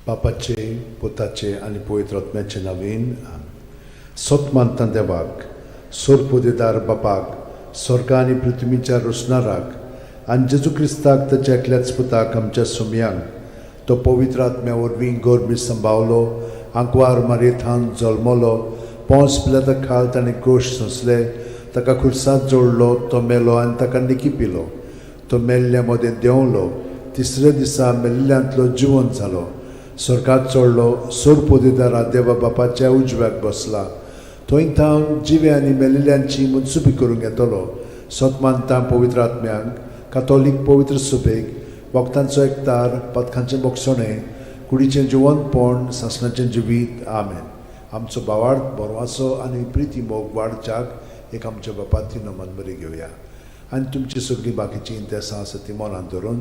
बापाचे पुताचे आनी पवित्र आत्म्याचे नांवेन सत मानता देवाक सोरपोदेदार बापाक स्वर्गा आनी पृथ्वीच्या रोसणाराक आनी जेजू क्रिस्ताक ताच्या एकल्याच पुताक आमच्या सुमयांक तो पवित्र आत्म्या वरवीं गोरबी सांबावलो आंकवार मारयेंत जल्मलो पोंस पिलाता खाल ताणें गोश सोंसले ताका खुर्सांत जोडलो तो मेलो आनी ताका निकिपिलो तो मेल्ल्या मदें देंवलो तिसऱ्या दिसा मेल्ल्यांतलो जिवंत जालो स्वर्गांत चडलो सोरपोदेदारा देवा बापाच्या उजव्याक बसला थंय थावन जिवे आनी मेल्लेल्यांची मुनसुबी करूंक येतलो सत मानता पवित्र आत्म्यांक कातोलीक पवित्र सुबेक वखदांचो एकतार पथकांचें मोगसणें कुडीचें जिवंतपण सासणाचें जिवीत आमेन. आमचो बावार्थ बरवासो आनी प्रिती मोग वाडच्याक एक आमच्या बापाची नमन बरी घेवया आनी तुमची सगळीं बाकीची इंतेसां आसा ती मनांत धरून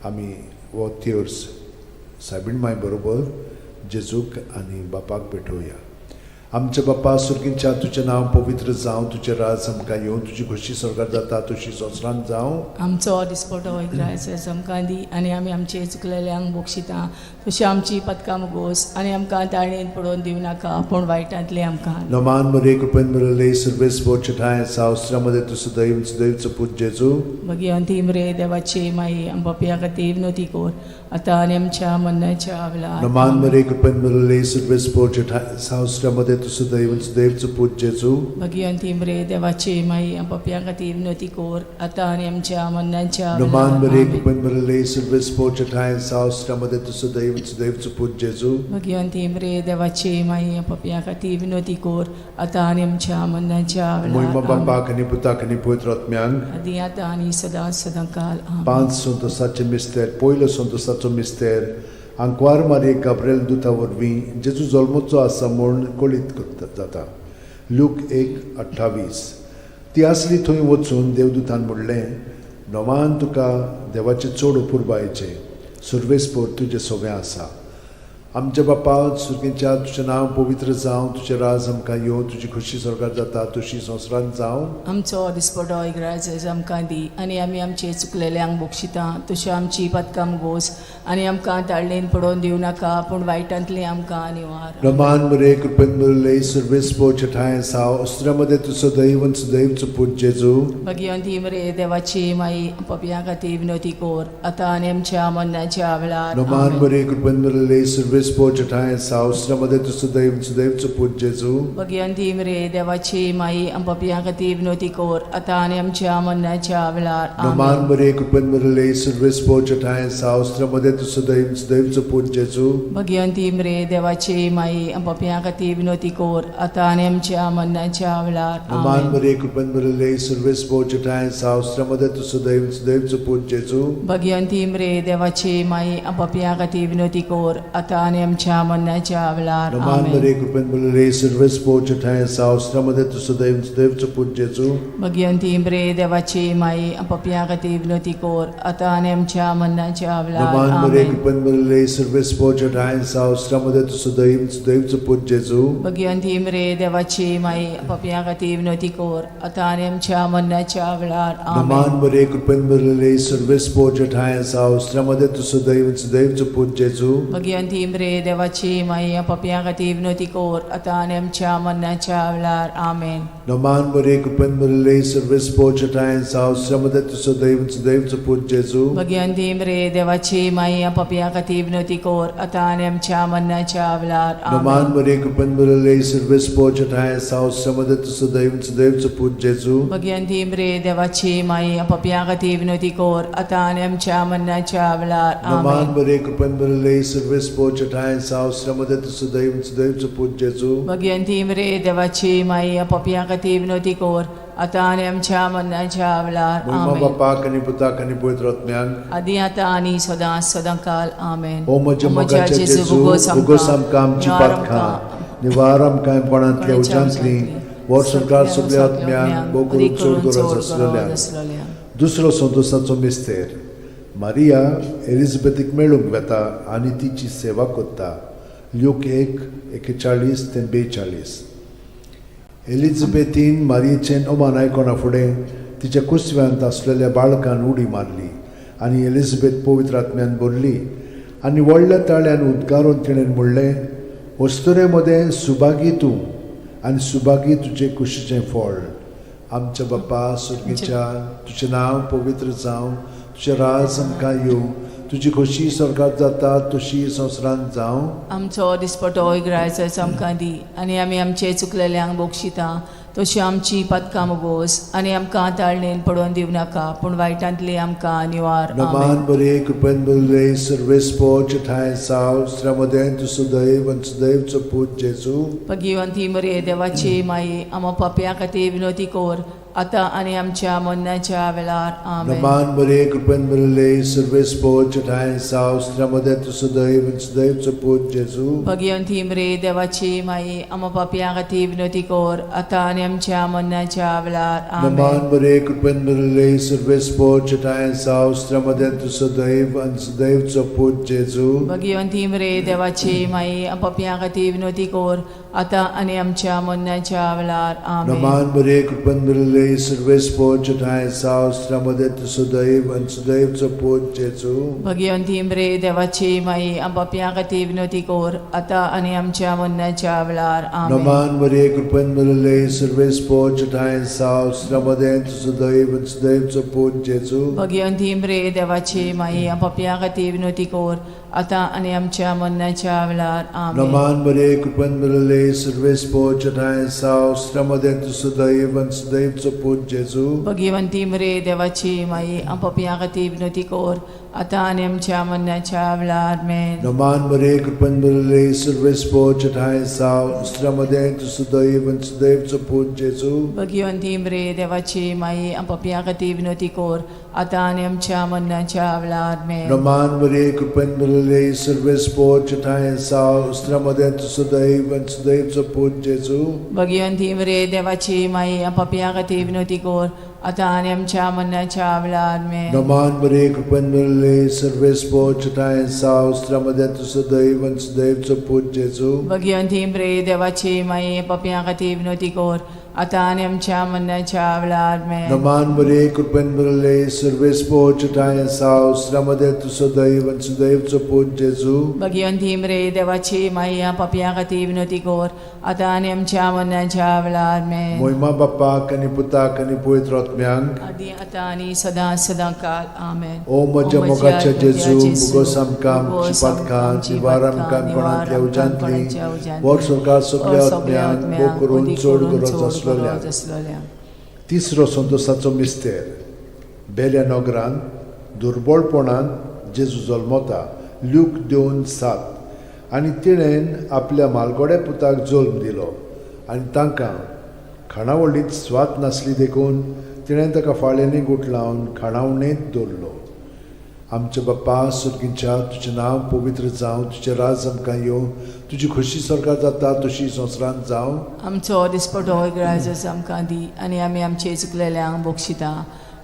आमी हो तिर्स सायबीण माय बरोबर जेजूक आनी बापाक भेटोवया. आमचे बापा सुर्गींच्या तुजें नांव पवित्र जावं तुजें राज आमकां येवं तुजी खोशी स्वर्गांत जाता तशी संवसारांत जावं. आमचो दिसपटो वयग्रायस आमकां दी आनी आमी आमचे चुकलेल्यांक बोगशिता तशी आमची पथकां मुगोस आनी आमकां ताळयेंत पडोवन दिवं नाका पूण वायटांतले आमकां. नमान मरे कृपेन मरले सर्वेस बोचठाय सावस्त्रामध्ये तुझं दैवचं पूज जेजू भगवंती मरे देवाचे माई आम बापया खातीर विनोती कोर आतां आनी आमच्या मरणाच्या वेळार. नमान मरे कृपेन मरले सर्वेस बोचठाय सावस्त्रामध्ये तुझं दैवचं पूज जेजू भगवंती मरे देवाचे माई आम बापया खातीर विनोती कोर आतां आनी आमच्या मरणाच्या वेळार. नमान मरे कृपेन मरले सर्वेस बोचठाय सावस्त्रामध्ये तुझं दैवचं पूज जेजू भगवंती मरे देवाचे माई आम बापया खातीर विनोती कोर आतां आनी आमच्या मरणाच्या महिमा वेळार. बापाक आनी पुताक आनी पवित्र आत्म्यांक आदी आतां आनी सदां सदांकाल आमेन. 5 संतोसाचे मिस्तेर पयलो संतोसाचो मिस्तेर आंकवार मारये गाब्रिएल दुता वरवीं जेजू जल्मोचो आसा म्हूण कळीत जाता. लूक 1:28. ती आसली थंय वचून देवदूतान म्हणलें नोमान तुका देवाचे चड अपुरबायेचें सुर्वेस्पोर तुजें सगळें आसा. आमच्या बापा सुर्गींच्या तुजें नांव पवित्र जावं तुजें राज आमकां येवं तुजी खोशी स्वर्गांत जाता तशी संवसारांत जावं. आमचो दिसपटो इग्रायज आमकां दी आनी आमी आमचे चुकलेल्यांक बोगशिता तशें आमची पथकां मुगोस आनी आमकां ताळयेंत पडोवन दिवं नाका पूण वायटांतले आमकां निवार. नमान मरे कृपेन मरले सर्वेस्पो चठाय साव अस्त्रामध्ये तुझं दैवचं पूज जेजू भगवंती मरे देवाची माई पपया खातीर विनोती कोर आतां आनी आमच्या मरणाच्या वेळार. नमान मरे कृपेन मरले सर्वेस्पो चठाय साव अस्त्रामध्ये तुझं दैवचं पूज जेजू भगवंती मरे देवाची माई पपया खातीर विनोती कोर आतां आनी आमच्या मरणाच्या वेळार. नमान मरे कृपेन मरले सर्वेस्पो चठाय साव अस्त्रामध्ये तुझं दैवचं पूज जेजू भगवंती मरे देवाची माई पपया खातीर विनोती कोर आतां आनी आमच्या मरणाच्या वेळार. नमान मरे कृपेन मरले सर्वेस्पो चठाय साव अस्त्रामध्ये तुझं दैवचं पूज जेजू भगवंती मरे देवाची माई पपया खातीर विनोती कोर आतां आनी आमच्या मरणाच्या वेळार. नमान मरे कृपेन मरले सर्वेस्पो चठाय साव अस्त्रामध्ये तुझं दैवचं पूज जेजू भगवंती मरे देवाची माई पपया खातीर विनोती कोर आतां आनी आमच्या मरणाच्या वेळार. नमान मरे कृपेन मरले सर्वेस्पो चठाय साव अस्त्रामध्ये तुझं दैवचं पूज जेजू भगवंती मरे देवाची माई पपया खातीर विनोती कोर आतां आनी आमच्या मरणाच्या वेळार. नमान मरे कृपेन मरले सर्वेस्पो चठाय साव अस्त्रामध्ये तुझं दैवचं पूज जेजू भगवंती मरे देवाची माई पपया खातीर विनोती कोर आतां आनी आमच्या मरणाच्या वेळार. आमेन. नमान मरे कृपेन मरले सर्वेस्पो चठाय साव अस्त्रामध्ये तुझं दैवचं पूज जेजू भगवंती मरे देवाची माई पपया खातीर विनोती कोर आतां आनी आमच्या मरणाच्या वेळार. नमान मरे कृपेन मरले सर्वेस्पो चठाय साव अस्त्रामध्ये तुझं दैवचं पूज जेजू भगवंती मरे देवाची माई पपया खातीर विनोती कोर आतां आनी आमच्या मरणाच्या वेळार. नमान मरे कृपेन मरले सर्वेस्पो चठाय साव अस्त्रामध्ये तुझं दैवचं पूज जेजू भगवंती मरे देवाची माई पपया खातीर विनोती कोर आतां आनी आमच्या मरणाच्या वेळार. महिमा बापाक आनी पुताक आनी पवित्र आत्म्यांक आदी आतां आनी सदां सदांकाल. आमेन. ओ म्हज्या मोगाचे जेजू उगोस आमकां आमची पातखां निवार आमकां कोणांतल्या उज्यांतली वर सरकार सगळ्या आत्म्यांक भोव करून चड गरज आसलेल्या. दुसरो संतोसाचो मिस्तेर मारिया एलिझाबेथीक मेळूंक वेता आनी तिची सेवा करता. लूक 1:41-42. एलिझाबेथीन मारयेचें ओमान आयकोना फुडें तिच्या कुसव्यांत आसलेल्या बाळकान उडी मारली आनी एलिझाबेथ पवित्र आत्म्यान बोल्ली आनी व्हडल्या ताळ्यान उद्गारून तिणें म्हणलें, वस्तुरे मदें सुभागी तूं आनी सुभागी तुजें कुशीचें फळ. आमच्या बापा सुर्गीच्या, तुजें नांव पवित्र जावं, तुजें राज आमकां येवं, तुजी खोशी स्वर्गांत जाता तशी संवसारांत जावं. आमचो दिसपटो इग्रायचो आमकां दी, आनी आमी आमचे चुकलेल्यांक बोगशिता तशी आमची पदकां मोगोस, आनी आमकां ताळणेन पडोवन दिवं नाका, पूण वायटांतली आमकां निवार. नमान बरे कृपेन बरले सर्वेस्पो ठाय साव श्रमदेन तु सदैव आनी सदैवचो पूत जेजू. भगिवंती मरे देवाची माई, आमो पाप्यां खातीर विनोदी कोर, आतां आनी आमच्या मरणाच्या वेळार. आमेन. नमान बरे कृपेन बरले सर्वेस्पो ठाय साव श्रमदेन तु सदैव आनी सदैवचो पूत जेजू. भगिवंती मरे देवाची माई, आमो पाप्यां खातीर विनोदी कोर, आतां आनी आमच्या मरणाच्या वेळार. आमेन. नमान बरे कृपेन बरले सर्वेस्पो ठाय साव श्रमदेन तु सदैव आनी सदैवचो पूत जेजू. भगिवंती मरे देवाची माई, आमो पाप्यां खातीर विनोदी कोर, आतां आनी आमच्या मरणाच्या वेळार. आमेन. नमान बरे कृपेन बरले सर्वेस्पो ठाय साव श्रमदेन तु सदैव आनी सदैवचो पूत जेजू. भगिवंती मरे देवाची माई, आमो पाप्यां खातीर विनोदी कोर, आतां आनी आमच्या मरणाच्या वेळार. आमेन. नमान बरे कृपेन बरले सर्वेस्पो ठाय साव श्रमदेन तु सदैव आनी सदैवचो पूत जेजू. भगिवंती मरे देवाची माई, आमो पाप्यां खातीर विनोदी कोर, आतां आनी आमच्या मरणाच्या वेळार. आमेन. नमान बरे कृपेन बरले सर्वेस्पो ठाय साव श्रमदेन तु सदैव आनी सदैवचो पूत जेजू. भगिवंती मरे देवाची माई, आमो पाप्यां खातीर विनोदी कोर, आतां आनी आमच्या मरणाच्या वेळार. आमेन. नमान बरे कृपेन बरले सर्वेस्पो ठाय साव श्रमदेन तु सदैव आनी सदैवचो पूत जेजू. भगिवंती मरे देवाची माई, आमो पाप्यां खातीर विनोदी कोर, आतां आनी आमच्या मरणाच्या वेळार. आमेन. नमान बरे कृपेन बरले सर्वेस्पो ठाय साव श्रमदेन तु सदैव आनी सदैवचो पूत जेजू. भगिवंती मरे देवाची माई, आमो पाप्यां खातीर विनोदी कोर, आतां आनी आमच्या मरणाच्या वेळार. आमेन. नमान बरे कृपेन बरले सर्वेस्पो ठाय साव श्रमदेन तु सदैव आनी सदैवचो पूत जेजू. भगिवंती मरे देवाची माई, पाप्यां खातीर विनोदी कोर, आतां आनी आमच्या मरणाच्या वेळार. आमेन. नमान बरे कृपेन बरले सर्वेस्पो ठाय साव श्रमदेन तु सदैव आनी सदैवचो पूत जेजू. भगिवंती मरे देवाची माई, पाप्यां खातीर विनोदी कोर, आतां आनी आमच्या मरणाच्या वेळार. आमेन. मोहिमा बापाक आनी पुताक आनी पवित्र आत्म्यांक. आदी आतां आनी सदां सदां काल. आमेन. ओ म्हज्या मोगाच्या जेजू, मुगोस आमकां आमची पातकां, निवार आमकां कोणांतल्या उज्यांतली, वर स्वर्गांत सगळ्या आत्म्यांक, भोव करून चड गरज आसलेल्या. तिसरो संतोसाचो मिस्तेर. बेल्या नगरांत दुर्बळपणान जेजू जल्मता. ल्यूक 2:7. आनी तिणेन आपल्या मालगोड्या पुताक जल्म दिलो, आनी तांकां खाणावळींत स्वात नासली देखून तिणें ताका फाळेंनी गुट लावन खाणावळेंत दवरलो. आमचे बापा सुर्गीच्या, तुजें नांव पवित्र जावं, तुजें राज आमकां येवं, तुजी खोशी स्वर्गांत जाता तशी संवसारांत जावं. आमचो दिसपटो इग्रायचो आमकां दी, आनी आमी आमचे चुकलेल्यांक बोगशिता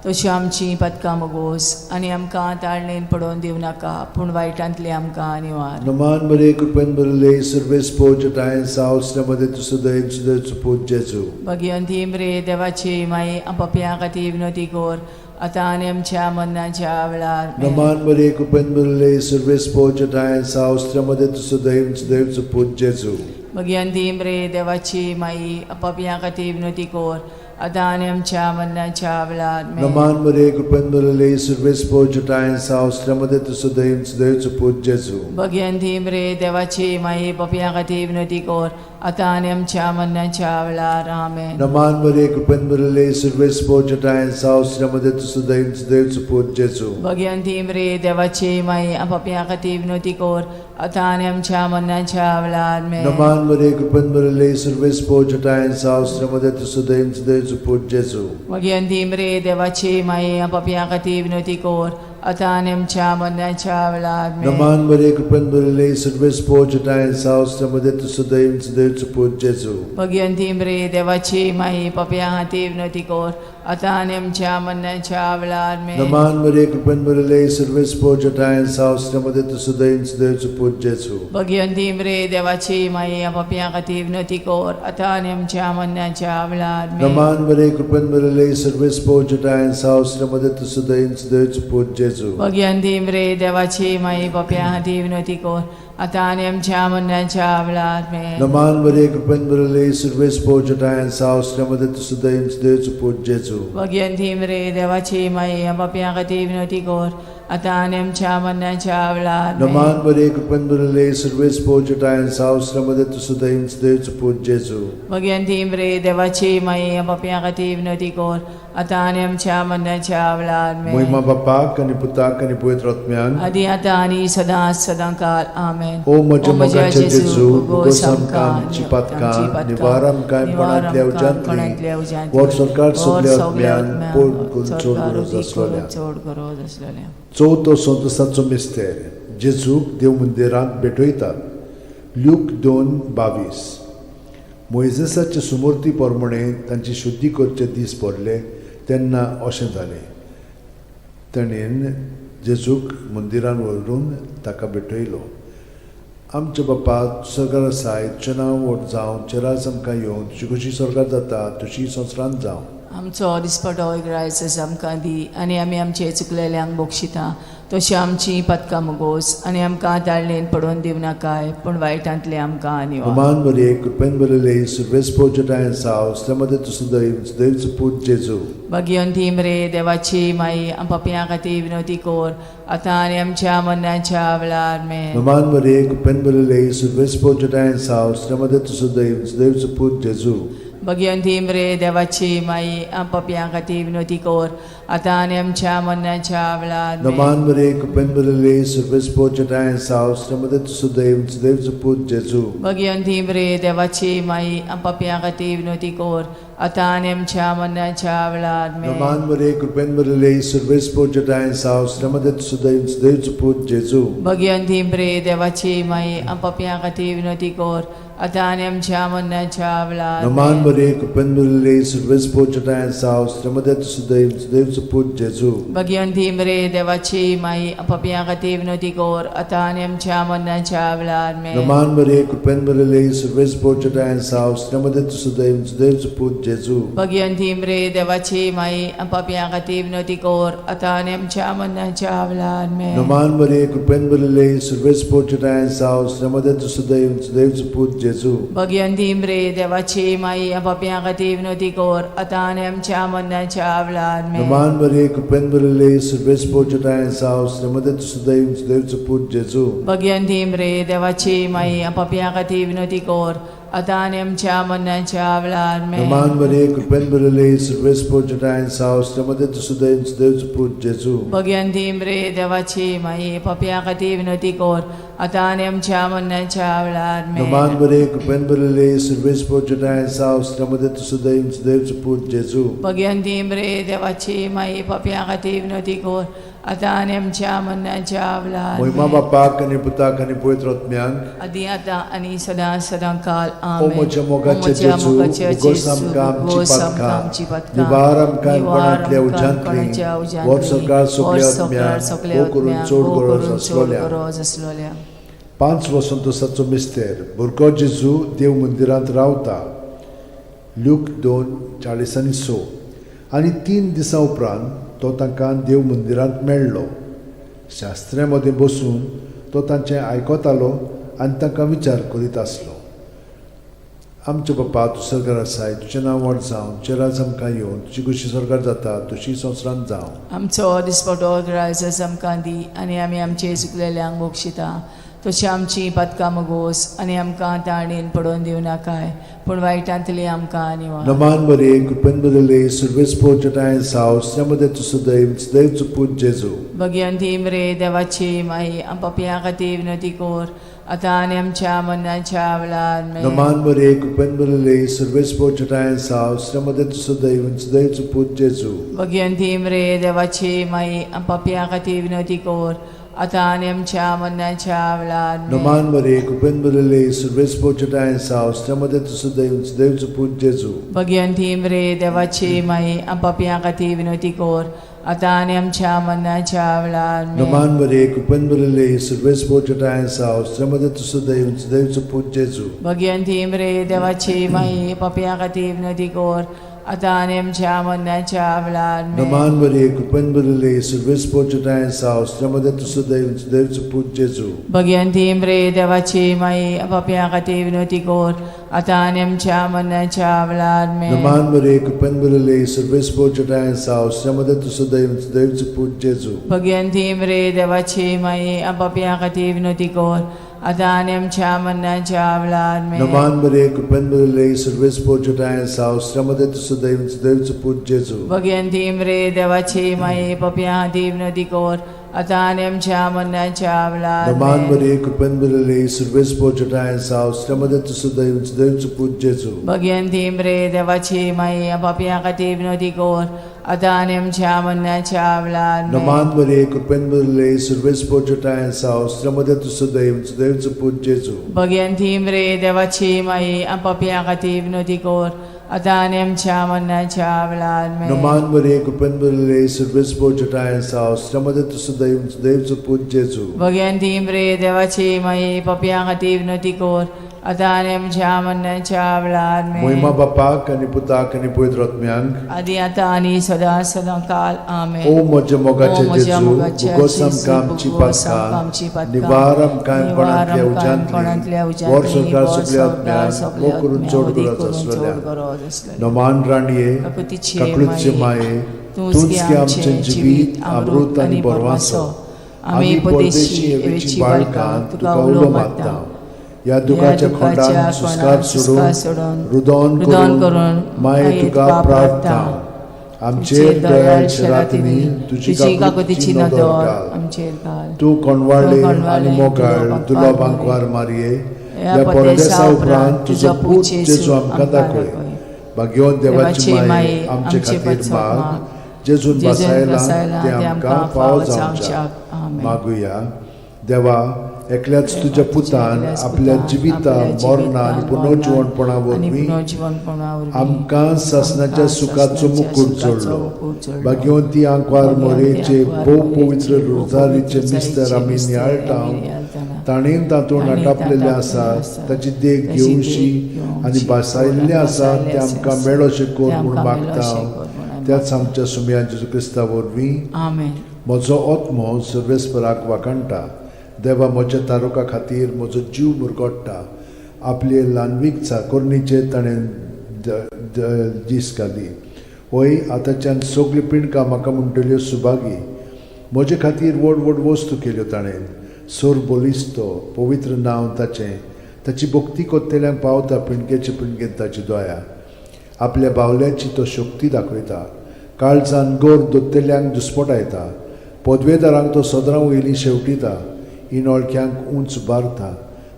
तशी आमची पदकां मोगोस, आनी आमकां ताळणेन पडोवन दिवं नाका, पूण वायटांतली आमकां निवार. नमान बरे कृपेन बरले सर्वेस्पो ठाय साव श्रमदेन तु सदैव सदैवचो पूत जेजू. भगिवंती मरे देवाची माई, आमो पाप्यां खातीर विनोदी कोर, आतां आनी आमच्या मरणाच्या वेळार. आमेन. नमान बरे कृपेन बरले सर्वेस्पो ठाय साव श्रमदेन तु सदैव सदैवचो पूत जेजू. भगिवंती मरे देवाची माई, आमो पाप्यां खातीर विनोदी कोर, आतां आनी आमच्या मरणाच्या वेळार. आमेन. नमान बरे कृपेन बरले सर्वेस्पो ठाय साव श्रमदेन तु सदैव सदैवचो पूत जेजू. भगिवंती मरे देवाची माई, पाप्यां खातीर विनोदी कोर, आतां आनी आमच्या मरणाच्या वेळार. आमेन. नमान बरे कृपेन बरले सर्वेस्पो ठाय साव श्रमदेन तु सदैव सदैवचो पूत जेजू. भगिवंती मरे देवाची माई, आमो पाप्यां खातीर विनोदी कोर, आतां आनी आमच्या मरणाच्या वेळार. आमेन. नमान बरे कृपेन बरले सर्वेस्पो ठाय साव श्रमदेन तु सदैव सदैवचो पूत जेजू. भगिवंती मरे देवाची माई, आमो पाप्यां खातीर विनोदी कोर, आतां आनी आमच्या मरणाच्या वेळार. आमेन. नमान बरे कृपेन बरले सर्वेस्पो ठाय साव श्रमदेन तु सदैव सदैवचो पूत जेजू. भगिवंती मरे देवाची माई, पाप्यां खातीर विनोदी कोर, आता आणि आमच्या मरणाच्या वेळार आमेन. नमान मरे कृपेन भरले सर्वेस पोचटाय सावस्त्यामध्ये तू सुद्धा देवचं पूज जेजू. भगवंती मरे देवाची माये पापिया खातीर विनंती कर आता आणि आमच्या मरणाच्या वेळार आमेन. नमान मरे कृपेन भरले सर्वेस पोचटाय सावस्त्यामध्ये तू सुद्धा देवचं पूज जेजू. भगवंती मरे देवाची माये पापिया खातीर विनंती कर आता आणि आमच्या मरणाच्या वेळार आमेन. नमान मरे कृपेन भरले सर्वेस पोचटाय सावस्त्यामध्ये तू सुद्धा देवचं पूज जेजू. भगवंती मरे देवाची माये पापिया खातीर विनंती कर आता आणि आमच्या मरणाच्या वेळार आमेन. नमान मरे कृपेन भरले सर्वेस पोचटाय सावस्त्यामध्ये तू सुद्धा देवचं पूज जेजू. भगवंती मरे देवाची माये पापिया खातीर विनंती कर आता आणि आमच्या मरणाच्या वेळार आमेन. महिमा बापाक आणि पुताक आणि पवित्र आत्म्यांक आदी आता आणि सदांकाळ आमेन. ओ म्हज्या मोगाचे जेजू उगोस आमकां आमची पातकां निवार आमकां पणांतल्या उज्यांतली वर सरकार सगल्या आत्म्यांक पोट चोड गरज आसलोल्या. चोड गरज आसलोल्या. चवथो संतसाचो मिस्तेर जेजूक देव मंदिरांत भेटयतात. ल्यूक 2:22. मोइजेसाचे सुमूर्ती प्रमाणे तांची शुद्धी करचे दीस पडले तेन्ना अशें जालें. ताणेन जेजूक मंदिरांत व्हरून ताका भेटयलो. आमचे बापा स्वर्गार आसाय तुजें नांव व्हड जावं चेरास आमकां येवं तुजी कशी स्वर्गार जाता तशी संवसारांत जावं. आमचो दिसपटो रायस आमकां दी आनी आमी आमचे चुकलेल्यांक बक्षिता तशी आमची पदकां मोगोस आनी आमकां ताळणेन पडोवन दिवं नाकाय पूण वायटांतले आमकां निवार. नमान मरे कृपेन भरले सर्वेस पोचटाय सावस्त्यामध्ये तू सुद्धा देवचं पूज जेजू. भगवंती मरे देवाची माई पापियां खातीर विनंती कर आता आनी आमच्या मरणाच्या वेळार आमेन. नमान मरे कृपेन भरले सर्वेस पोचटाय सावस्त्यामध्ये तू सुद्धा देवचं पूज जेजू. भगवंती मरे देवाची माई पापियां खातीर विनंती कर आता आनी आमच्या मरणाच्या वेळार आमेन. नमान मरे कृपेन भरले सर्वेस पोचटाय सावस्त्यामध्ये तू सुद्धा देवचं पूज जेजू. भगवंती मरे देवाची माई पापियां खातीर विनंती कर आता आनी आमच्या मरणाच्या वेळार आमेन. नमान मरे कृपेन भरले सर्वेस पोचटाय सावस्त्यामध्ये तू सुद्धा देवचं पूज जेजू. भगवंती मरे देवाची माई पापियां खातीर विनंती कर आता आनी आमच्या मरणाच्या वेळार नमान आमेन. मरे कृपेन भरले सर्वेस पोचटाय सावस्त्यामध्ये तू सुद्धा देवचं पूज जेजू. भगवंती मरे देवाची माई पापियां खातीर विनंती कर आता आनी आमच्या मरणाच्या वेळार आमेन. नमान मरे कृपेन भरले सर्वेस पोचटाय सावस्त्यामध्ये तू सुद्धा देवचं पूज जेजू. भगवंती मरे देवाची माई पापियां खातीर विनंती कर आता आनी आमच्या मरणाच्या वेळार आमेन. नमान मरे कृपेन भरले सर्वेस पोचटाय सावस्त्यामध्ये तू सुद्धा देवचं पूज जेजू. भगवंती मरे देवाची माई पापियां खातीर विनंती कर आता आनी आमच्या मरणाच्या वेळार आमेन. नमान मरे कृपेन भरले सर्वेस पोचटाय सावस्त्यामध्ये तू सुद्धा देवचं पूज जेजू. भगवंती मरे देवाची माई पापियां खातीर विनंती कर आता आनी आमच्या मरणाच्या वेळार आमेन. नमान मरे कृपेन भरले सर्वेस पोचटाय सावस्त्यामध्ये तू सुद्धा देवचं पूज जेजू. भगवंती मरे देवाची माई पापियां खातीर विनंती कर आता आनी आमच्या मरणाच्या वेळार आमेन. नमान मरे कृपेन भरले सर्वेस पोचटाय सावस्त्यामध्ये तू सुद्धा देवचं पूज जेजू. भगवंती मरे देवाची माई पापियां खातीर विनंती कर आता आनी आमच्या मरणाच्या वेळार महिमा आमेन. बापाक आणि पुताक आणि पवित्र आत्म्यांक आदी आता आणि सदांकाळ ओ आमेन. म्हज्या मोगाचे जेजू उगोस आमकां आमची पातकां निवार आमकां पणांतल्या उज्यांतली वर सरकार सगल्या आत्म्यांक करून चोड गरज आसलोल्या. 5 संतोसाचो मिस्तेर भुरगो जेजू देव मंदिरांत रावता. ल्यूक 2:40-6. आनी 3 दिसां उपरांत तो तांकां देव मंदिरांत मेळ्ळो. शास्त्र्यां मदीं बसून तो तांचें आयकतालो आनी तांकां विचार करीत आसलो. आमचे बापा तूं स्वर्गार आसाय तुजें नांव व्हड जावं चेरास आमकां येवं तुजी कशी स्वर्गार जाता तशी संवसारांत जावं. आमचो दिसपटो रायस आमकां दी आनी आमी आमचे चुकलेल्यांक बक्षिता तशी आमची पदकां मोगोस आनी आमकां ताळणेन पडोवन दिवं नाकाय पूण वायटांतली आमकां निवार. नमान मरे कृपेन भरले सर्वेस पोचटाय सावस्त्यामध्ये तू सुद्धा देवचं पूज जेजू. भगवंती मरे देवाची माई पापियां खातीर विनंती कर आता आनी आमच्या मरणाच्या वेळार आमेन. नमान मरे कृपेन भरले सर्वेस पोचटाय सावस्त्यामध्ये तू सुद्धा देवचं पूज जेजू. भगवंती मरे देवाची माई पापियां खातीर विनंती कर आता आणि आमच्या मरणाच्या वेळार Naman Maria, Kupen Bulele, Surves Pochata and South, Stamade to Sudev, Dev to Put Jesu. Bhagwanti मरे देवाची माई आपापया खातीर विनवती कोर आता आणि आमच्या मरणाच्या वेळार Naman Maria, Kupen Bulele, Surves Pochata and South, Stamade to Sudev, Dev to Put Jesu. Bhagwanti मरे देवाची माई आपापया खातीर विनवती कोर आता आणि आमच्या मरणाच्या वेळार Naman Maria, Kupen Bulele, Surves Pochata and South, Stamade to Sudev, Dev to Put Jesu. Bhagwanti मरे देवाची माई आपापया खातीर विनवती कोर आता आणि आमच्या मरणाच्या वेळार Naman Maria, Kupen Bulele, Surves Pochata and South, Stamade to Sudev, Dev to Put Jesu. Bhagwanti मरे देवाची माई आपापया खातीर विनवती कोर आता आणि आमच्या मरणाच्या वेळार Naman Maria, Kupen Bulele, Surves Pochata and South, Stamade to Sudev, Dev to Put Jesu. Bhagwanti मरे देवाची माई आपापया खातीर विनवती कोर आता आणि आमच्या मरणाच्या वेळार Naman Maria, Kupen Bulele, Surves Pochata and South, Stamade to Sudev, Dev to Put Jesu. Bhagwanti मरे देवाची माई आपापया खातीर विनवती कोर आता आणि आमच्या मरणाच्या वेळार Naman Maria, Kupen Bulele, Surves Pochata and South, Stamade to Sudev, Dev to Put Jesu. Bhagwanti मरे देवाची माई आपापया खातीर विनवती कोर आता आणि आमच्या मरणाच्या वेळार Naman Maria, Kupen Bulele, Surves Pochata and South, Stamade to Sudev, Dev to Put Jesu. Bhagwanti मरे देवाची माई आपापया खातीर विनवती कोर आता आणि आमच्या मरणाच्या वेळार Moima Bapak and Putak and Puitrotmiang. आदी आता आणि सदा सदा काल आमेन. O Moja Mogache O Moja Jesu, Mogache Bugosam Jesu, Kam Bugosam Chipatka, Kam Chipatka, Nivaram Kam Panatlia Nivaram Kam Panatlia Ujantli, Ujantli, Borsokar Borsokar Subliatmiang, Subliatmiang, Mokurun Chod Odi Guras Kurun Aslalya. Chod Guras Aslalya. Naman Raniye, Kakutiche Kaklutche Mae, Tunski Amche Jivit, Amrut आणि Borwaso, आम्ही परदेशी एवेची बाळकां तुका उलो मागता. या दुखाच्या खोंडान सुस्कार सोडून रुदोन करून माये तुका प्रार्थना. आमचेर दयाळशे रातीनी तुझी काकुतीची नदर घाल. आमचेर घाल. तू कोणवाळे आणि मोगाळ तुला बांकवार मारये. या परदेसा उपरांत तुझो पूत जेजू आमकां दाखय. भाग्यवान देवाची माये आमचे खातीर माग. जेजून बसायला ते आमकां फावो जावच्याक मागुया. देवा, एकल्याच तुझ्या पुतान आपल्या जिविता मरणा आणि पुनर्जीवनपणा वरवीं आमकां सासणाच्या सुखाचो मुकुट जोडलो. भाग्यवंती आंकवार मोरेचे भोव पवित्र रोजारीचे मिस्तर आमी नियाळटाव. ताणेन तातूंत आटापलेले आसात ताची देख घेवशी आनी बसायल्ले आसात ते आमकां मेळोशे कोर म्हूण मागता. त्याच आमच्या सुमया जेजू क्रिस्ता वरवीं म्हजो आत्मो सर्वेस्पराक वाकणटा. देवा, म्हज्या तारुका खातीर म्हजो जीव मुरगोडटा. आपले ल्हानवीक चाकोरणीचे ताणें दीस घाली. होय, आतांच्यान सगळी पिणकां म्हाका म्हणटल्यो सुभागी. म्हजे खातीर व्हड व्हड वस्तू केल्यो ताणें. सोर बोलिस्तो, पवित्र नांव ताचें. ताची भक्ती कोत्तेल्यांक पावता पिणकेचे पिणकेन ताची दया. आपल्या बावल्याची तो शक्ती दाखयता. काळजान गोर दोत्तेल्यांक दुस्पटायता. पदवेदारांक तो सदरां वयलीं शेवटिता. इनोळख्यांक उंच बारता.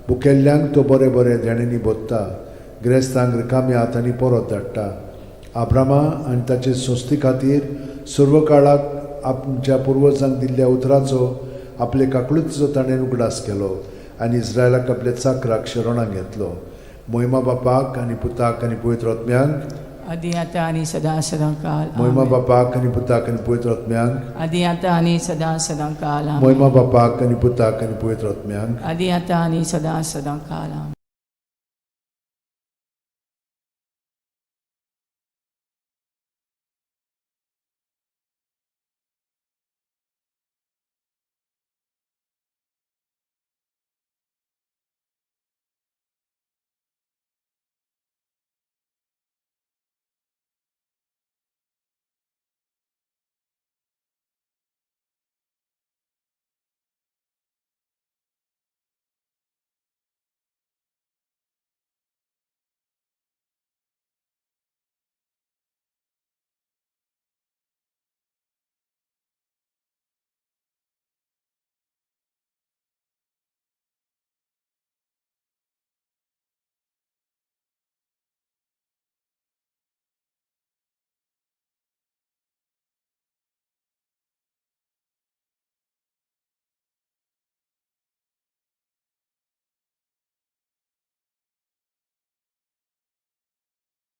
बुकेल्ल्यांक तो बरे बरे धेणेंनी बोत्ता. गिरेस्तांक रिकाम्या हातांनी परत धाडटा. आब्रामा आनी ताचे संस्थे खातीर सर्व काळाक आमच्या पुर्वजांक दिल्ल्या उतराचो आपले काकळुचो ताणें उगडास केलो आनी इस्रायलाक आपल्या चाकराक शरणांत घेतलो. मोहिमा बापाक आनी पुताक आनी पवित्र आत्म्यांक आदी आता आणि सदा सदा काल. मोहिमा बापाक आनी पुताक आनी पवित्र आत्म्यांक आदी आता आणि सदा सदा काल. मोहिमा बापाक आनी पुताक आनी पवित्र आत्म्यांक आदी आता आणि सदा सदा काल.